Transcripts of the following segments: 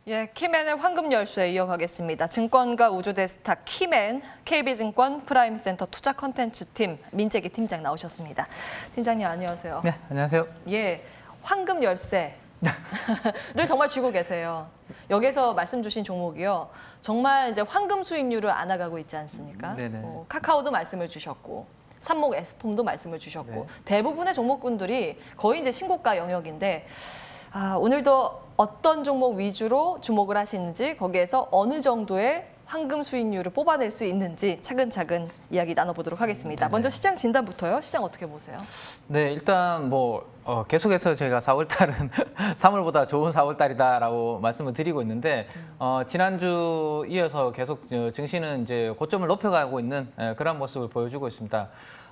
예, 키맨의 황금 열쇠 이어가겠습니다. 증권가 우주대스타 키맨, KB증권 프라임센터 투자 컨텐츠 팀 민재기 팀장 나오셨습니다. 팀장님 안녕하세요. 네, 안녕하세요. 예, 황금 열쇠를 정말 쥐고 계세요. 여기서 말씀 주신 종목이요. 정말 이제 황금 수익률을 안아가고 있지 않습니까? 네네. 카카오도 말씀을 주셨고, 삼목 에스폼도 말씀을 주셨고, 네. 대부분의 종목군들이 거의 이제 신고가 영역인데, 오늘도 어떤 종목 위주로 주목을 하시는지, 거기에서 어느 정도의 황금 수익률을 뽑아낼 수 있는지 차근차근 이야기 나눠보도록 하겠습니다. 먼저 시장 진단부터요. 시장 어떻게 보세요? 네, 일단 계속해서 저희가 4월달은 3월보다 좋은 4월달이다라고 말씀을 드리고 있는데 지난주 이어서 계속 증시는 이제 고점을 높여가고 있는 그런 모습을 보여주고 있습니다.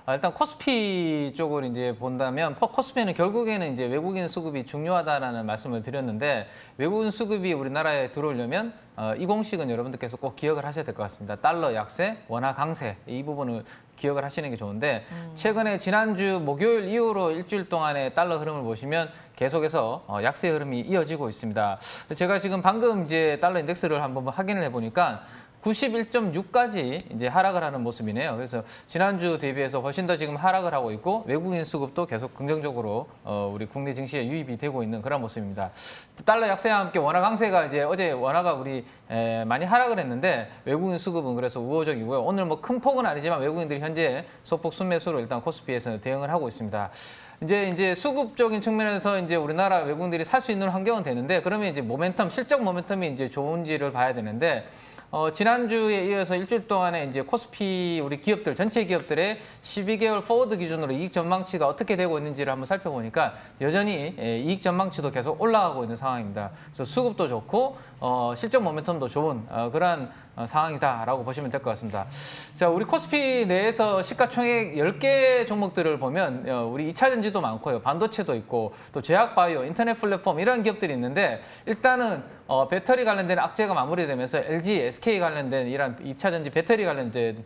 일단 코스피 쪽을 이제 본다면 코스피는 결국에는 이제 외국인 수급이 중요하다라는 말씀을 드렸는데 외국인 수급이 우리나라에 들어오려면 이 공식은 여러분들께서 꼭 기억을 하셔야 될 것 같습니다. 달러 약세, 원화 강세 이 부분을 기억을 하시는 게 좋은데 최근에 지난주 목요일 이후로 일주일 동안의 달러 흐름을 보시면 계속해서 약세 흐름이 이어지고 있습니다. 제가 지금 방금 이제 달러 인덱스를 한번 확인을 해보니까 91.6까지 이제 하락을 하는 모습이네요. 그래서 지난주 대비해서 훨씬 더 지금 하락을 하고 있고 외국인 수급도 계속 긍정적으로 우리 국내 증시에 유입이 되고 있는 그런 모습입니다. 달러 약세와 함께 원화 강세가 이제 어제 원화가 우리 많이 하락을 했는데 외국인 수급은 그래서 우호적이고요. 오늘 뭐 큰 폭은 아니지만 외국인들이 현재 소폭 순매수로 일단 코스피에서 대응을 하고 있습니다. 이제 수급적인 측면에서 이제 우리나라 외국인들이 살 수 있는 환경은 되는데 그러면 이제 실적 모멘텀이 이제 좋은지를 봐야 되는데 지난주에 이어서 일주일 동안에 이제 코스피 우리 기업들 전체 기업들의 12개월 포워드 기준으로 이익 전망치가 어떻게 되고 있는지를 한번 살펴보니까 여전히 이익 전망치도 계속 올라가고 있는 상황입니다. 그래서 수급도 좋고 실적 모멘텀도 좋은 그러한 상황이다라고 보시면 될 것 같습니다. 자, 우리 코스피 내에서 시가총액 10개 종목들을 보면 우리 2차 전지도 많고요. 반도체도 있고 또 제약바이오, 인터넷 플랫폼 이런 기업들이 있는데 일단은 배터리 관련된 악재가 마무리되면서 LG, SK 관련된 이런 2차 전지 배터리 관련된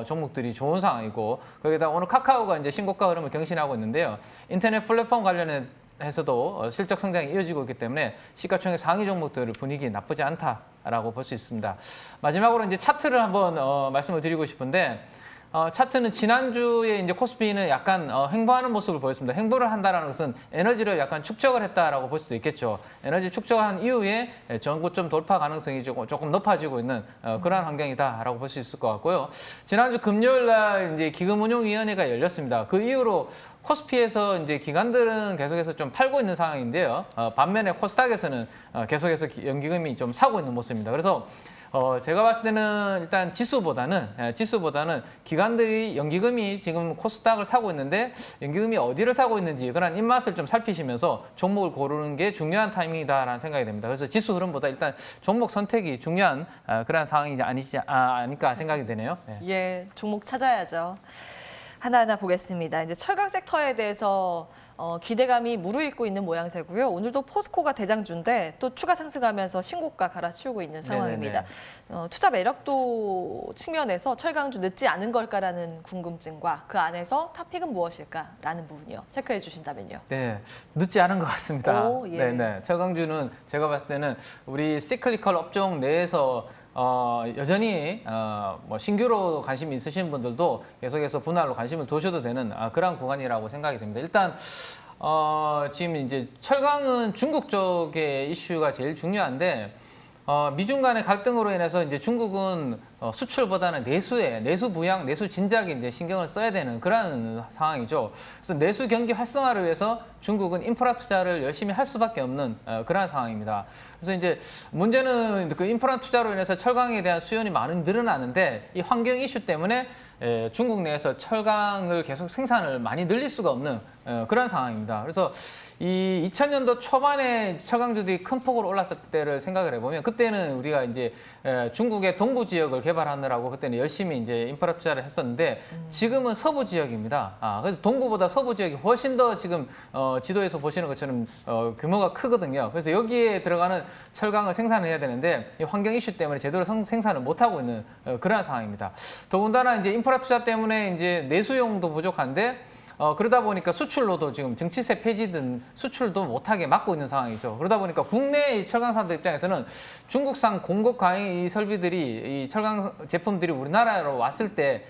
종목들이 좋은 상황이고 거기다 오늘 카카오가 이제 신고가 흐름을 경신하고 있는데요. 인터넷 플랫폼 관련해서도 실적 성장이 이어지고 있기 때문에 시가총액 상위 종목들 분위기 나쁘지 않다라고 볼 수 있습니다. 마지막으로 이제 차트를 한번 말씀을 드리고 싶은데 차트는 지난주에 이제 코스피는 약간 횡보하는 모습을 보였습니다. 횡보를 한다는 것은 에너지를 약간 축적을 했다라고 볼 수도 있겠죠. 에너지 축적한 이후에 전고점 돌파 가능성이 조금 높아지고 있는 그러한 환경이다라고 볼 수 있을 것 같고요. 지난주 금요일 날 이제 기금운용위원회가 열렸습니다. 그 이후로 코스피에서 이제 기관들은 계속해서 좀 팔고 있는 상황인데요. 반면에 코스닥에서는 계속해서 연기금이 좀 사고 있는 모습입니다. 그래서 제가 봤을 때는 일단 지수보다는 기관들이 연기금이 지금 코스닥을 사고 있는데 연기금이 어디를 사고 있는지 그런 입맛을 좀 살피시면서 종목을 고르는 게 중요한 타이밍이다라는 생각이 됩니다. 그래서 지수 흐름보다 일단 종목 선택이 중요한 그런 상황이 아닐까 생각이 되네요. 네. 예, 종목 찾아야죠. 하나하나 보겠습니다. 이제 철강 섹터에 대해서 기대감이 무르익고 있는 모양새고요. 오늘도 포스코가 대장주인데 또 추가 상승하면서 신고가 갈아치우고 있는 상황입니다. 투자 매력도 측면에서 철강주 늦지 않은 걸까라는 궁금증과 그 안에서 탑픽은 무엇일까라는 부분이요. 체크해 주신다면요. 네, 늦지 않은 것 같습니다. 오, 예. 네. 철강주는 제가 봤을 때는 우리 시클리컬 업종 내에서 여전히 신규로 관심이 있으신 분들도 계속해서 분할로 관심을 두셔도 되는 그런 구간이라고 생각이 됩니다. 일단 지금 이제 철강은 중국 쪽의 이슈가 제일 중요한데 미중 간의 갈등으로 인해서 이제 중국은 수출보다는 내수 부양, 내수 진작에 이제 신경을 써야 되는 그런 상황이죠. 그래서 내수 경기 활성화를 위해서 중국은 인프라 투자를 열심히 할 수밖에 없는 그런 상황입니다. 그래서 이제 문제는 그 인프라 투자로 인해서 철강에 대한 수요는 많이 늘어나는데 이 환경 이슈 때문에 중국 내에서 철강을 계속 생산을 많이 늘릴 수가 없는 그런 상황입니다. 그래서 이 2000년도 초반에 철강주들이 큰 폭으로 올랐을 때를 생각을 해보면 그때는 우리가 이제 중국의 동부 지역을 개발하느라고 그때는 열심히 이제 인프라 투자를 했었는데 지금은 서부 지역입니다. 그래서 동부보다 서부 지역이 훨씬 더 지금 지도에서 보시는 것처럼 규모가 크거든요. 그래서 여기에 들어가는 철강을 생산을 해야 되는데 이 환경 이슈 때문에 제대로 생산을 못 하고 있는 그런 상황입니다. 더군다나 이제 인프라 투자 때문에 이제 내수용도 부족한데 그러다 보니까 수출로도 지금 정치세 폐지 등 수출도 못하게 막고 있는 상황이죠. 그러다 보니까 국내의 철강사들 입장에서는 중국산 공급 가해 이 설비들이 이 철강 제품들이 우리나라로 왔을 때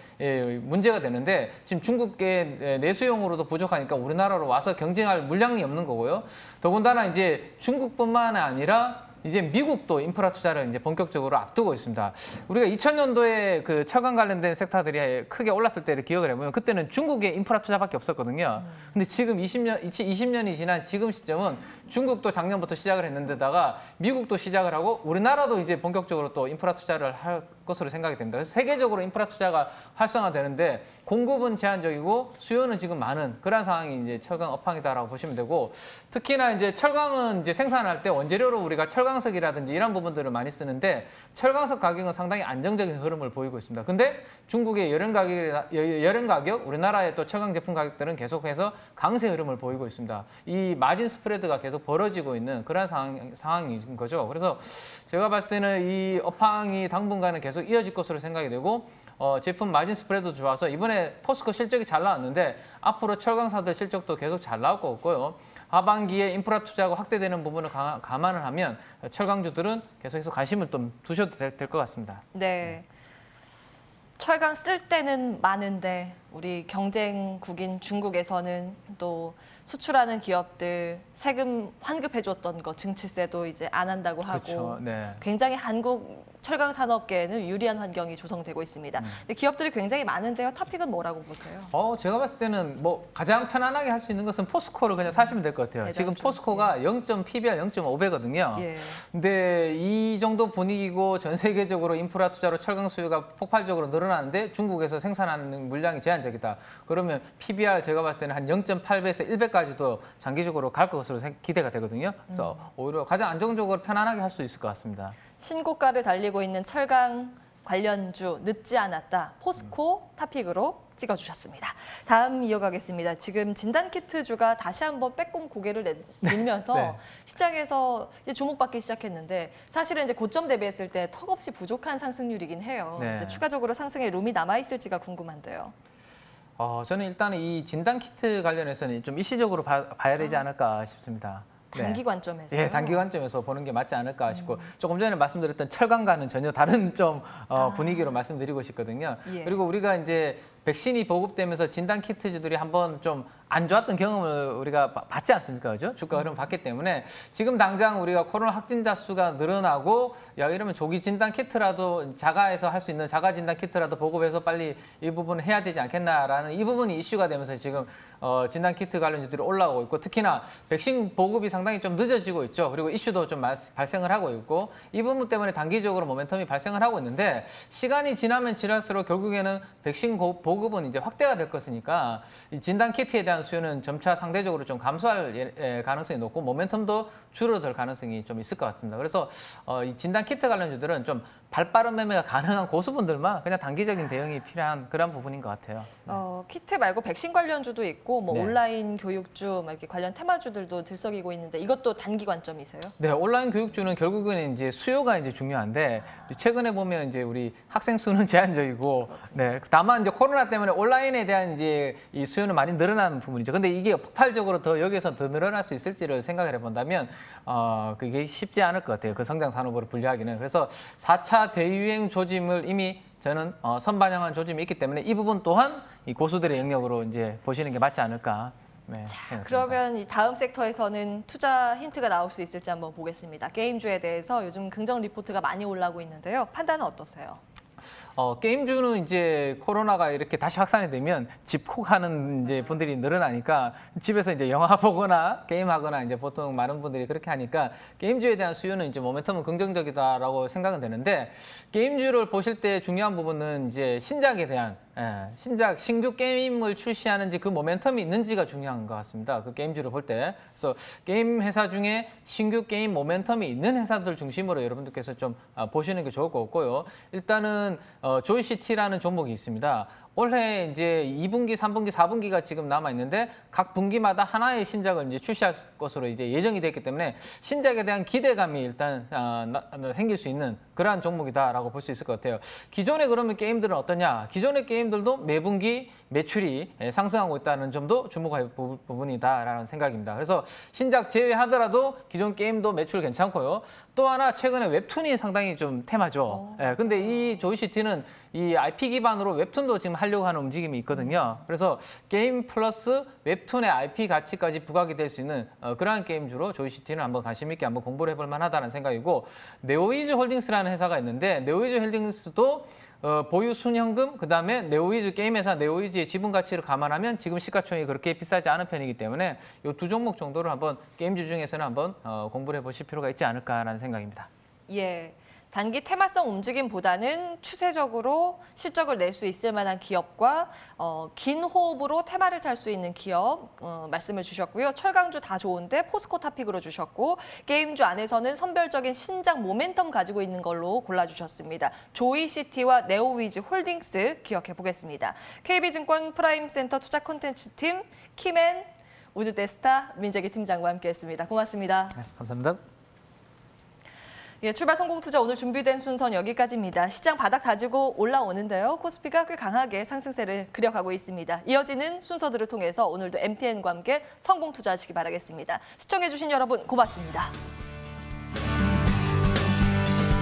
문제가 되는데 지금 중국의 내수용으로도 부족하니까 우리나라로 와서 경쟁할 물량이 없는 거고요. 더군다나 이제 중국뿐만 아니라 이제 미국도 인프라 투자를 이제 본격적으로 앞두고 있습니다. 우리가 2000년도에 그 철강 관련된 섹터들이 크게 올랐을 때를 기억을 해보면 그때는 중국의 인프라 투자밖에 없었거든요. 근데 지금 20년이 지난 지금 시점은 중국도 작년부터 시작을 했는데다가 미국도 시작을 하고 우리나라도 이제 본격적으로 또 인프라 투자를 할 것으로 생각이 됩니다. 그래서 세계적으로 인프라 투자가 활성화되는데 공급은 제한적이고 수요는 지금 많은 그런 상황이 이제 철강 업황이다라고 보시면 되고 특히나 이제 철강은 이제 생산할 때 원재료로 우리가 철강석이라든지 이런 부분들을 많이 쓰는데 철강석 가격은 상당히 안정적인 흐름을 보이고 있습니다. 근데 중국의 여름 가격, 우리나라의 또 철강 제품 가격들은 계속해서 강세 흐름을 보이고 있습니다. 이 마진 스프레드가 계속 벌어지고 있는 그런 상황인 거죠. 그래서 제가 봤을 때는 이 업황이 당분간은 계속 이어질 것으로 생각이 되고 제품 마진 스프레드도 좋아서 이번에 포스코 실적이 잘 나왔는데 앞으로 철강사들 실적도 계속 잘 나올 것 같고요. 하반기에 인프라 투자가 확대되는 부분을 감안을 하면 철강주들은 계속해서 관심을 좀 두셔도 될 것 같습니다. 네. 철강 쓸 때는 많은데 우리 경쟁국인 중국에서는 또 수출하는 기업들 세금 환급해줬던 거 증치세도 이제 안 한다고 하고 그렇죠. 네. 굉장히 한국 철강 산업계에는 유리한 환경이 조성되고 있습니다. 근데 기업들이 굉장히 많은데요. 탑픽은 뭐라고 보세요? 제가 봤을 때는 뭐 가장 편안하게 할 수 있는 것은 포스코를 그냥 사시면 될 것 같아요. 지금 포스코가 0. PBR 0.5배거든요. 예. 근데 이 정도 분위기고 전 세계적으로 인프라 투자로 철강 수요가 폭발적으로 늘어나는데 중국에서 생산하는 물량이 제한적이다. 그러면 PBR 제가 봤을 때는 한 0.8배에서 1배까지도 장기적으로 갈 것으로 기대가 되거든요. 그래서 오히려 가장 안정적으로 편안하게 할 수 있을 것 같습니다. 신고가를 달리고 있는 철강 관련주 늦지 않았다. 포스코 탑픽으로 찍어주셨습니다. 다음 이어가겠습니다. 지금 진단키트주가 다시 한번 빼꼼 고개를 밀면서 네. 시장에서 이제 주목받기 시작했는데 사실은 이제 고점 대비했을 때 턱없이 부족한 상승률이긴 해요. 네. 이제 추가적으로 상승의 룸이 남아있을지가 궁금한데요. 저는 일단 이 진단키트 관련해서는 좀 일시적으로 봐야 되지 않을까 싶습니다. 단기 관점에서. 예, 단기 관점에서 보는 게 맞지 않을까 싶고 조금 전에 말씀드렸던 철강과는 전혀 다른 좀 분위기로 말씀드리고 싶거든요. 예. 그리고 우리가 이제 백신이 보급되면서 진단 키트주들이 한번 좀 안 좋았던 경험을 우리가 받지 않습니까? 그죠? 주가 흐름 봤기 때문에 지금 당장 우리가 코로나 확진자 수가 늘어나고 야 이러면 조기 진단 키트라도 자가에서 할 수 있는 자가 진단 키트라도 보급해서 빨리 이 부분을 해야 되지 않겠나라는 이 부분이 이슈가 되면서 지금 진단 키트 관련주들이 올라오고 있고 특히나 백신 보급이 상당히 좀 늦어지고 있죠. 그리고 이슈도 좀 발생을 하고 있고 이 부분 때문에 단기적으로 모멘텀이 발생을 하고 있는데 시간이 지나면 지날수록 결국에는 백신 보급은 이제 확대가 될 것이니까 이 진단 키트에 대한 수요는 점차 상대적으로 좀 감소할 가능성이 높고 모멘텀도 줄어들 가능성이 좀 있을 것 같습니다. 그래서 이 진단 키트 관련주들은 좀 발빠른 매매가 가능한 고수분들만 그냥 단기적인 대응이 필요한 그런 부분인 것 같아요. 키트 말고 백신 관련주도 있고 뭐 네. 온라인 교육주 이렇게 관련 테마주들도 들썩이고 있는데 이것도 단기 관점이세요? 네, 온라인 교육주는 결국에는 이제 수요가 이제 중요한데 최근에 보면 이제 우리 학생 수는 제한적이고, 네, 다만 이제 코로나 때문에 온라인에 대한 이제 이 수요는 많이 늘어나는 부분이죠. 근데 이게 폭발적으로 더 여기서 더 늘어날 수 있을지를 생각을 해본다면 그게 쉽지 않을 것 같아요. 그 성장 산업으로 분류하기는. 그래서 4차 대유행 조짐을 이미 저는 선반영한 조짐이 있기 때문에 이 부분 또한 이 고수들의 영역으로 이제 보시는 게 맞지 않을까. 네, 생각합니다. 그러면 이 다음 섹터에서는 투자 힌트가 나올 수 있을지 한번 보겠습니다. 게임주에 대해서 요즘 긍정 리포트가 많이 올라오고 있는데요. 판단은 어떠세요? 게임주는 이제 코로나가 이렇게 다시 확산이 되면 집콕하는 이제 분들이 늘어나니까 집에서 이제 영화 보거나 게임하거나 이제 보통 많은 분들이 그렇게 하니까 게임주에 대한 수요는 이제 모멘텀은 긍정적이다라고 생각은 되는데 게임주를 보실 때 중요한 부분은 이제 신작에 대한 신규 게임을 출시하는지 그 모멘텀이 있는지가 중요한 것 같습니다. 그 게임주를 볼 때. 그래서 게임 회사 중에 신규 게임 모멘텀이 있는 회사들 중심으로 여러분들께서 좀 보시는 게 좋을 것 같고요. 일단은 조이시티라는 종목이 있습니다. 올해 이제 2분기, 3분기, 4분기가 지금 남아 있는데 각 분기마다 하나의 신작을 이제 출시할 것으로 이제 예정이 됐기 때문에 신작에 대한 기대감이 일단 생길 수 있는 그러한 종목이다라고 볼 수 있을 것 같아요. 기존의 그러면 게임들은 어떠냐? 기존의 게임들도 매분기 매출이 상승하고 있다는 점도 주목할 부분이다라는 생각입니다. 그래서 신작 제외하더라도 기존 게임도 매출 괜찮고요. 또 하나 최근에 웹툰이 상당히 좀 테마죠. 근데 이 조이시티는 이 IP 기반으로 웹툰도 지금 하려고 하는 움직임이 있거든요. 그래서 게임 플러스 웹툰의 IP 가치까지 부각이 될 수 있는 그러한 게임주로 조이시티는 한번 관심 있게 한번 공부를 해볼 만하다는 생각이고, 네오이즈 홀딩스라는 회사가 있는데 네오이즈 홀딩스도 보유 순현금, 그다음에 네오이즈 게임 회사 네오이즈의 지분 가치를 감안하면 지금 시가총액이 그렇게 비싸지 않은 편이기 때문에 이 두 종목 정도를 한번 게임주 중에서는 한번 공부를 해보실 필요가 있지 않을까라는 생각입니다. 예. 단기 테마성 움직임보다는 추세적으로 실적을 낼 수 있을 만한 기업과 긴 호흡으로 테마를 탈 수 있는 기업 말씀을 주셨고요. 철강주 다 좋은데 포스코 탑픽으로 주셨고, 게임주 안에서는 선별적인 신작 모멘텀 가지고 있는 걸로 골라주셨습니다. 조이시티와 네오위즈 홀딩스 기억해 보겠습니다. KB증권 프라임센터 투자 콘텐츠팀 키맨 우주대스타 민재기 팀장과 함께했습니다. 고맙습니다. 네, 감사합니다. 예, 출발 성공 투자 오늘 준비된 순서는 여기까지입니다. 시장 바닥 다지고 올라오는데요. 코스피가 꽤 강하게 상승세를 그려가고 있습니다. 이어지는 순서들을 통해서 오늘도 MTN과 함께 성공 투자하시기 바라겠습니다. 시청해주신 여러분 고맙습니다.